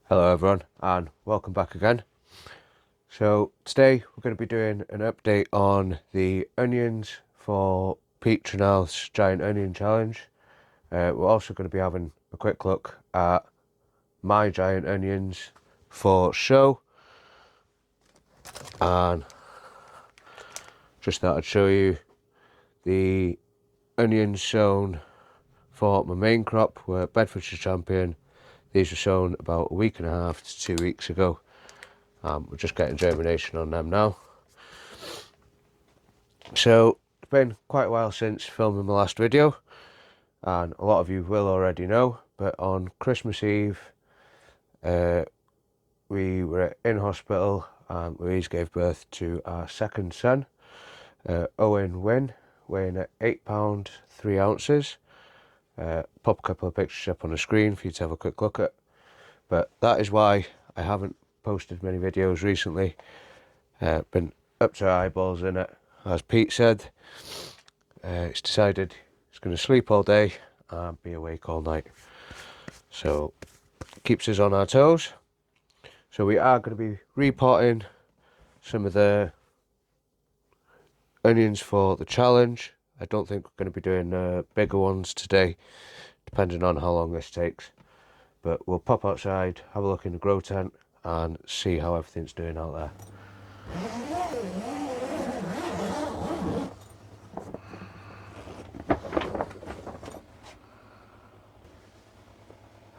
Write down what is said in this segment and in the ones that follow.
Hello everyone and welcome back again. So today we're going to be doing an update on the onions for Pete Trinell's Giant Onion Challenge. We're also going to be having a quick look at my giant onions for show, and just thought I'd show you the onions sown for my main crop. We're Bedfordshire Champion. These were sown about a week and a half to 2 weeks ago. We're just getting germination on them now. So it's been quite a while since filming my last video, and a lot of you will already know, but on Christmas Eve we were in hospital and Louise gave birth to our second son, Owen Wynne, weighing at £8 3 ounces. Pop a couple of pictures up on the screen for you to have a quick look at, but that is why I haven't posted many videos recently. Been up to our eyeballs in it. As Pete said, it's decided it's going to sleep all day and be awake all night, so keeps us on our toes. So we are going to be repotting some of the onions for the challenge. I don't think we're going to be doing bigger ones today, depending on how long this takes, but we'll pop outside, have a look in the grow tent and see how everything's doing out there.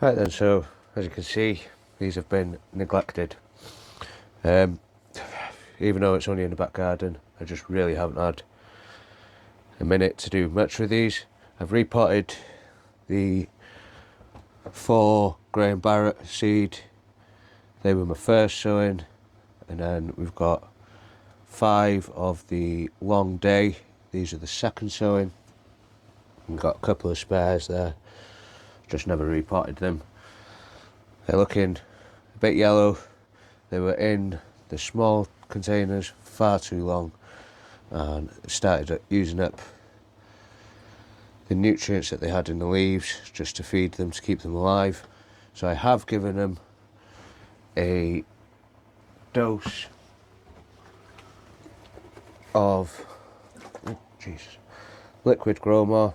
Right then, so as you can see, these have been neglected. Even though it's only in the back garden, I just really haven't had a minute to do much with these. I've repotted the 4 Graham Barrett seed. They were my first sowing, and then we've got 5 of the Long Day. These are the second sowing. We've got a couple of spares there, just never repotted them. They're looking a bit yellow. They were in the small containers far too long and started using up the nutrients that they had in the leaves just to feed them, to keep them alive. So I have given them a dose of liquid Gromor.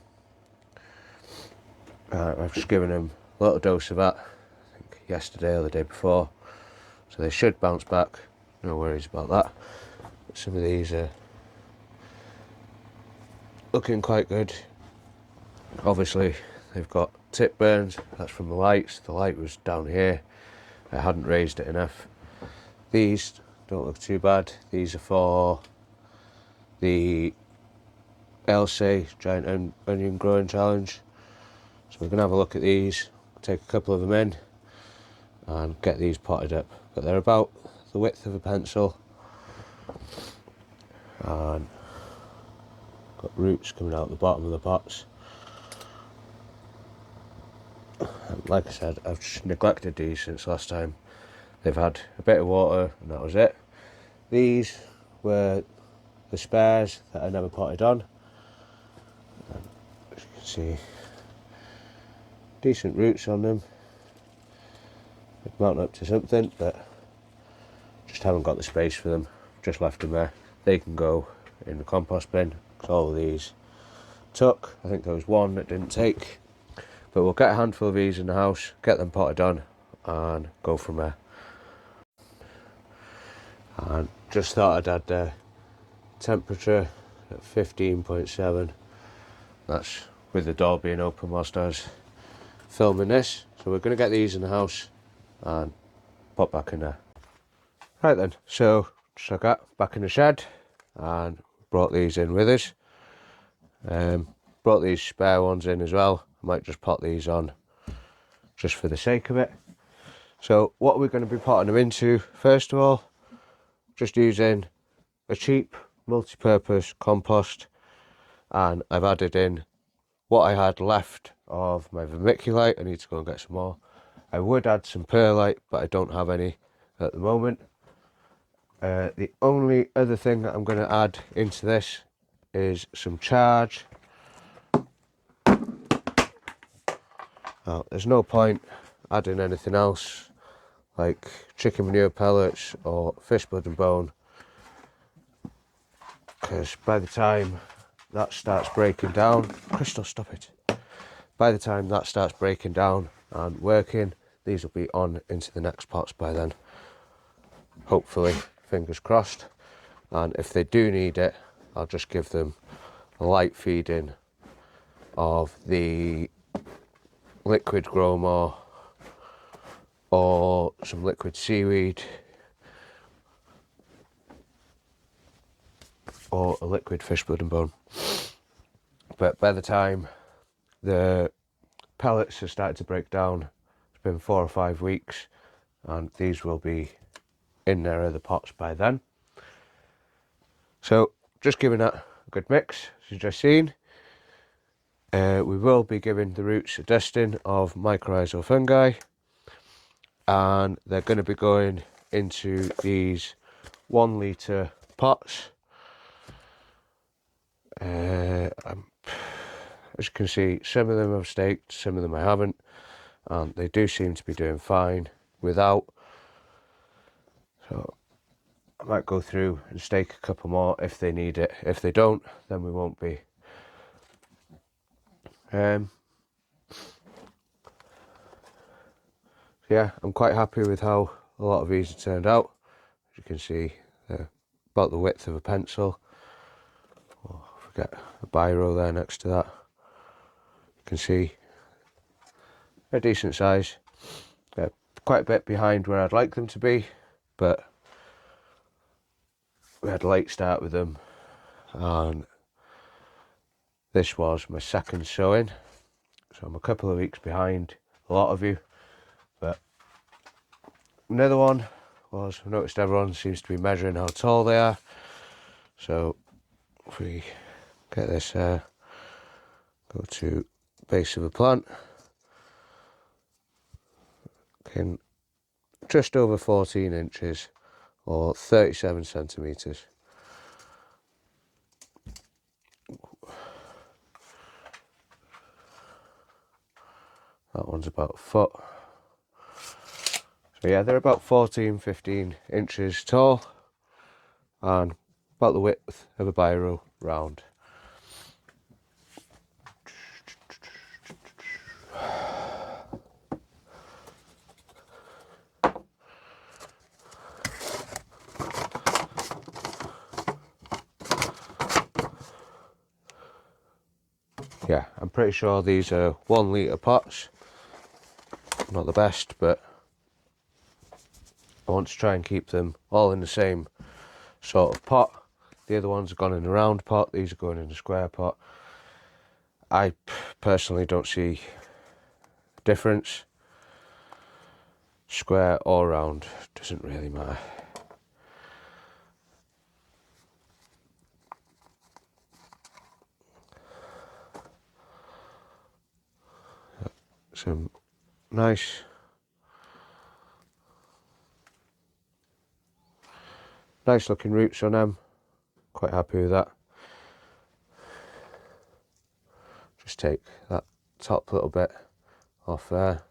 I've just given them a little dose of that, I think yesterday or the day before, so they should bounce back, no worries about that. But some of these are looking quite good. Obviously they've got tip burns, that's from the lights. The light was down here, I hadn't raised it enough. These don't look too bad. These are for the LC Giant Onion Growing Challenge. So we're going to have a look at these, take a couple of them in and get these potted up. But they're about the width of a pencil and got roots coming out the bottom of the pots. And like I said, I've just neglected these since last time. They've had a bit of water and that was it. These were the spares that I never potted on. And as you can see, decent roots on them. They'd mount up to something, but just haven't got the space for them. Just left them there. They can go in the compost bin, because all of these took. I think there was one that didn't take, but we'll get a handful of these in the house, get them potted on and go from there. And just thought I'd add the temperature at 15.7. That's with the door being open whilst I was filming this. So we're going to get these in the house and pop back in there. Right then, so just like that, back in the shed, and brought these in with us. Brought these spare ones in as well. I might just pot these on just for the sake of it. So what we're going to be potting them into, first of all, just using a cheap multi-purpose compost, and I've added in what I had left of my vermiculite. I need to go and get some more. I would add some perlite, but I don't have any at the moment. The only other thing that I'm going to add into this is some charge. Now, there's no point adding anything else like chicken manure pellets or fish blood and bone, because by the time that starts breaking down, Crystal, stop it. By the time that starts breaking down and working, these will be on into the next pots by then. Hopefully, fingers crossed. And if they do need it, I'll just give them a light feeding of the liquid growmore or some liquid seaweed or a liquid fish blood and bone. But by the time the pellets have started to break down, it's been 4 or 5 weeks, and these will be in their other pots by then. So just giving that a good mix, as you've just seen. We will be giving the roots a dusting of mycorrhizal fungi, and they're going to be going into these 1 litre pots. As you can see, some of them I've staked, some of them I haven't, and they do seem to be doing fine without. So I might go through and stake a couple more if they need it. If they don't, then we won't be. Yeah, I'm quite happy with how a lot of these have turned out. As you can see, they're about the width of a pencil. Oh, forget a biro there next to that. You can see a decent size. They're quite a bit behind where I'd like them to be, but we had a late start with them, and this was my second sowing, so I'm a couple of weeks behind a lot of you. But another one was, I've noticed everyone seems to be measuring how tall they are, so if we get this go to base of a plant, in just over 14 inches or 37 centimetres. That one's about a foot. So yeah, they're about 14-15 inches tall and about the width of a biro round. Yeah, I'm pretty sure these are 1 litre pots. Not the best, but I want to try and keep them all in the same sort of pot. The other ones are gone in a round pot, these are going in a square pot. I personally don't see a difference. Square or round, doesn't really matter. Some nice looking roots on them, quite happy with that. Just take that top little bit off there.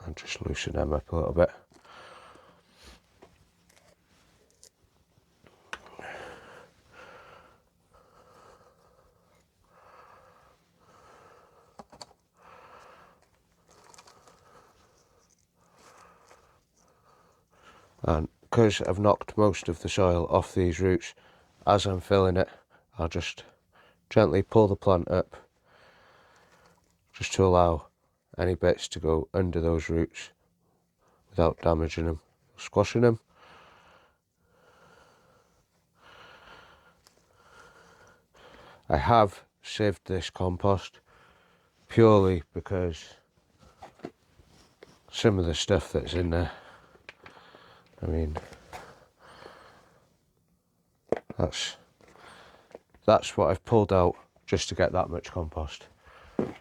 And just loosen them up a little bit. And because I've knocked most of the soil off these roots, as I'm filling it, I'll just gently pull the plant up, just to allow any bits to go under those roots without damaging them, squashing them. I have sieved this compost purely because some of the stuff that's in there, I mean, that's what I've pulled out just to get that much compost. And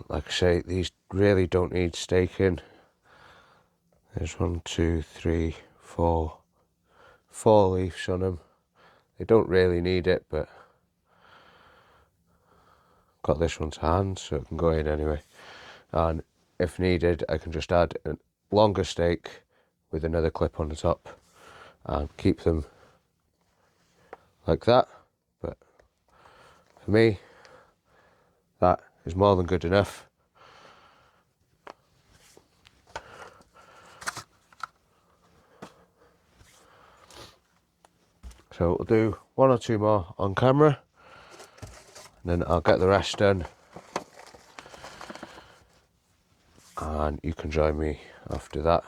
like I say, these really don't need staking. There's 1, 2, 3, 4, 4 leaves on them. They don't really need it, but got this one to hand so it can go in anyway. And if needed, I can just add a longer stake with another clip on the top and keep them like that. But for me, that is more than good enough. So we'll do 1 or 2 more on camera, and then I'll get the rest done, and you can join me after that.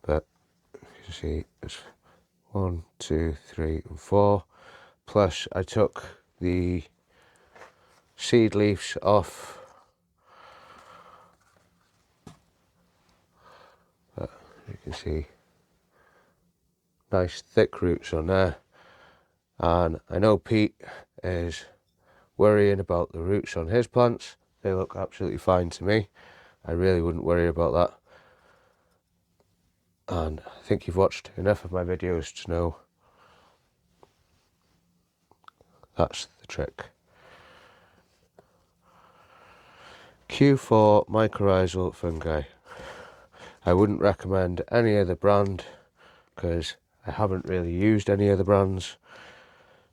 But you can see it's 1, 2, 3, and 4. Plus I took the seed leaves off. But you can see nice thick roots on there. And I know Pete is worrying about the roots on his plants. They look absolutely fine to me. I really wouldn't worry about that. And I think you've watched enough of my videos to know that's the trick. Q4 mycorrhizal fungi. I wouldn't recommend any other brand because I haven't really used any other brands,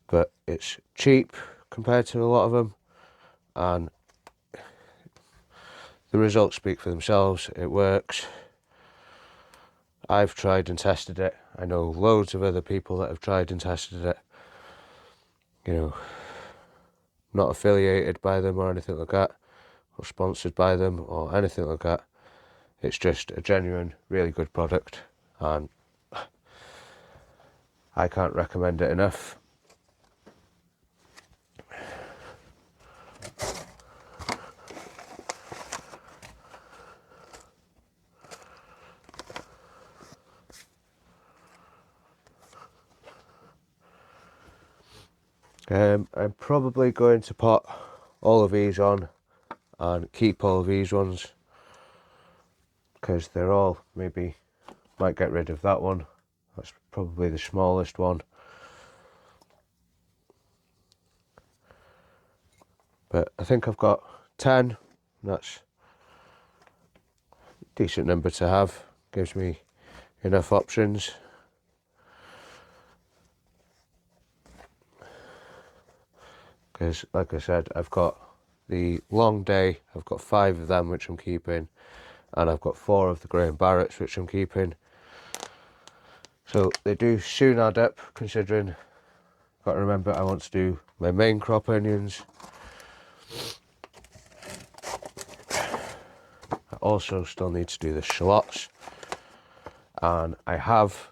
but it's cheap compared to a lot of them, and the results speak for themselves. It works. I've tried and tested it. I know loads of other people that have tried and tested it. You know, not affiliated by them or anything like that, or sponsored by them or anything like that. It's just a genuine, really good product, and I can't recommend it enough. I'm probably going to put all of these on and keep all of these ones because they're all, maybe might get rid of that one. That's probably the smallest one. But I think I've got 10. That's a decent number to have. Gives me enough options. Because, like I said, I've got the long day. I've got 5 of them, which I'm keeping. And I've got 4 of the Graham Barretts, which I'm keeping. So they do soon add up, considering I've got to remember I want to do my main crop onions. I also still need to do the shallots, and I have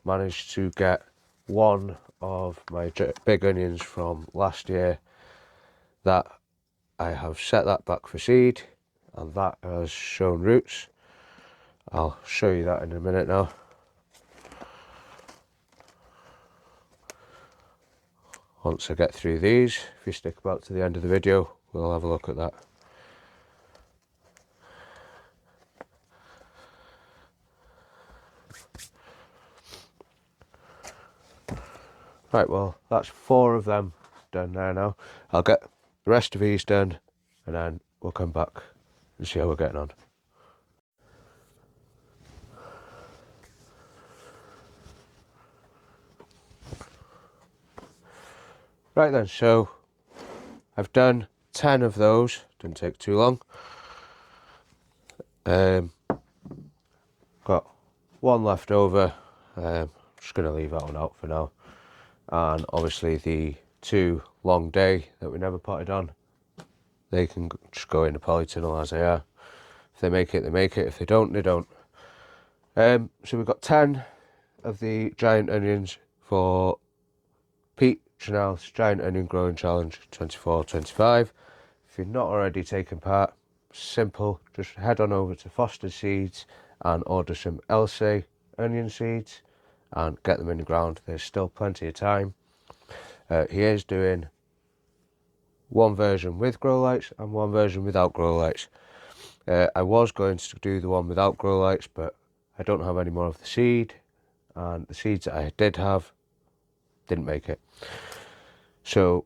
managed to get one of my big onions from last year that I have set that back for seed, and that has shown roots. I'll show you that in a minute now. Once I get through these, if you stick about to the end of the video, we'll have a look at that. Right, well, that's 4 of them done there now. I'll get the rest of these done, and then we'll come back and see how we're getting on. Right then, so I've done 10 of those. Didn't take too long. Got 1 left over. Just going to leave that one out for now. And obviously the 2 long day that we never potted on, they can just go in the polytunnel as they are. If they make it, they make it. If they don't, they don't. So we've got 10 of the giant onions for Pete Chanel's Giant Onion Growing Challenge 24-25. If you're not already taking part, simple, just head on over to Foster Seeds and order some Elsa onion seeds and get them in the ground. There's still plenty of time. He is doing one version with grow lights and one version without grow lights. I was going to do the one without grow lights, but I don't have any more of the seed, and the seeds that I did have didn't make it. So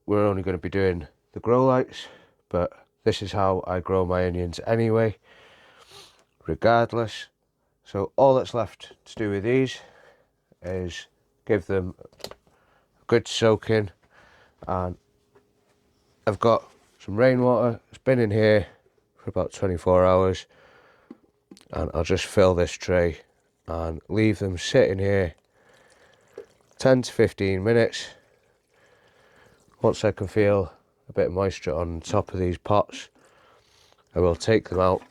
we're only going to be doing the grow lights, but this is how I grow my onions anyway, regardless. So all that's left to do with these is give them a good soaking, and I've got some rainwater. It's been in here for about 24 hours, and I'll just fill this tray and leave them sitting here 10 to 15 minutes. Once I can feel a bit of moisture on top of these pots, I will take them out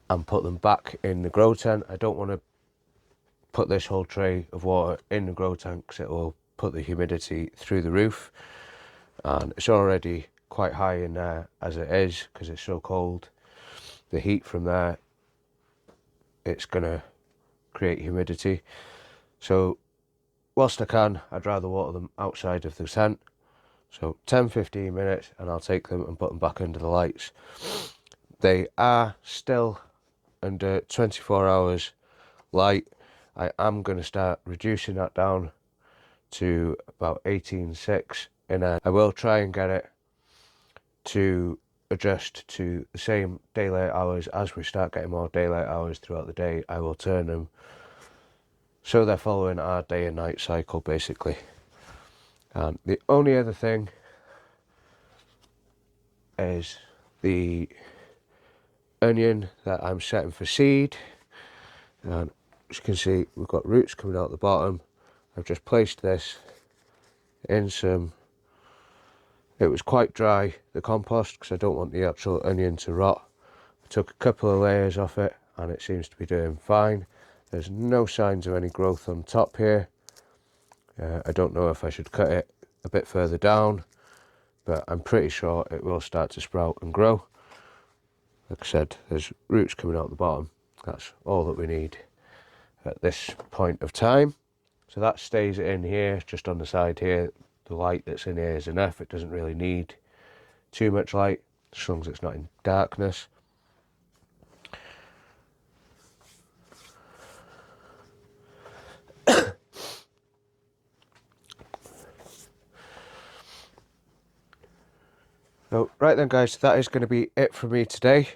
and put them back in the grow tent. I don't want to put this whole tray of water in the grow tent because it will put the humidity through the roof, and it's already quite high in there as it is because it's so cold. The heat from there, it's going to create humidity. So whilst I can, I'd rather water them outside of the tent. So 10-15 minutes and I'll take them and put them back under the lights. They are still under 24 hours light. I am going to start reducing that down to about 18.6, and I will try and get it to adjust to the same daylight hours. As we start getting more daylight hours throughout the day, I will turn them so they're following our day and night cycle basically. And the only other thing is the onion that I'm setting for seed, and as you can see we've got roots coming out the bottom. I've just placed this in some, it was quite dry, the compost, because I don't want the actual onion to rot. I took a couple of layers off it and it seems to be doing fine. There's no signs of any growth on top here. I don't know if I should cut it a bit further down, but I'm pretty sure it will start to sprout and grow. Like I said, there's roots coming out the bottom. That's all that we need at this point of time. So that stays in here, just on the side here. The light that's in here is enough. It doesn't really need too much light, as long as it's not in darkness. So, right then guys, that is going to be it for me today.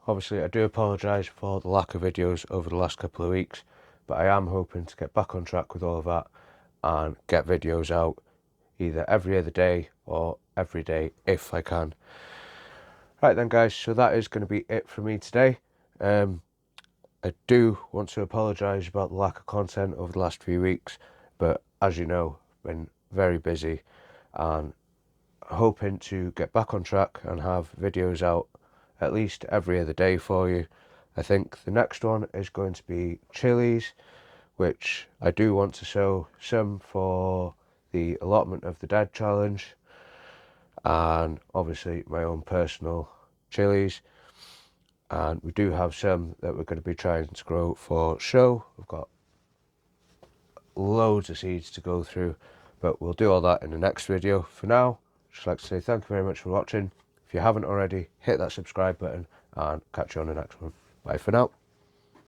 Obviously I do apologise for the lack of videos over the last couple of weeks, but I am hoping to get back on track with all of that and get videos out either every other day or every day if I can. Right then guys, so that is going to be it for me today. I do want to apologise about the lack of content over the last few weeks, but as you know, I've been very busy and hoping to get back on track and have videos out at least every other day for you. I think the next one is going to be chilies, which I do want to sow some for the allotment of the dead challenge, and obviously my own personal chilies. And we do have some that we're going to be trying to grow for show. We've got loads of seeds to go through, but we'll do all that in the next video. For now, just like to say thank you very much for watching. If you haven't already, hit that subscribe button and catch you on the next one. Bye for now.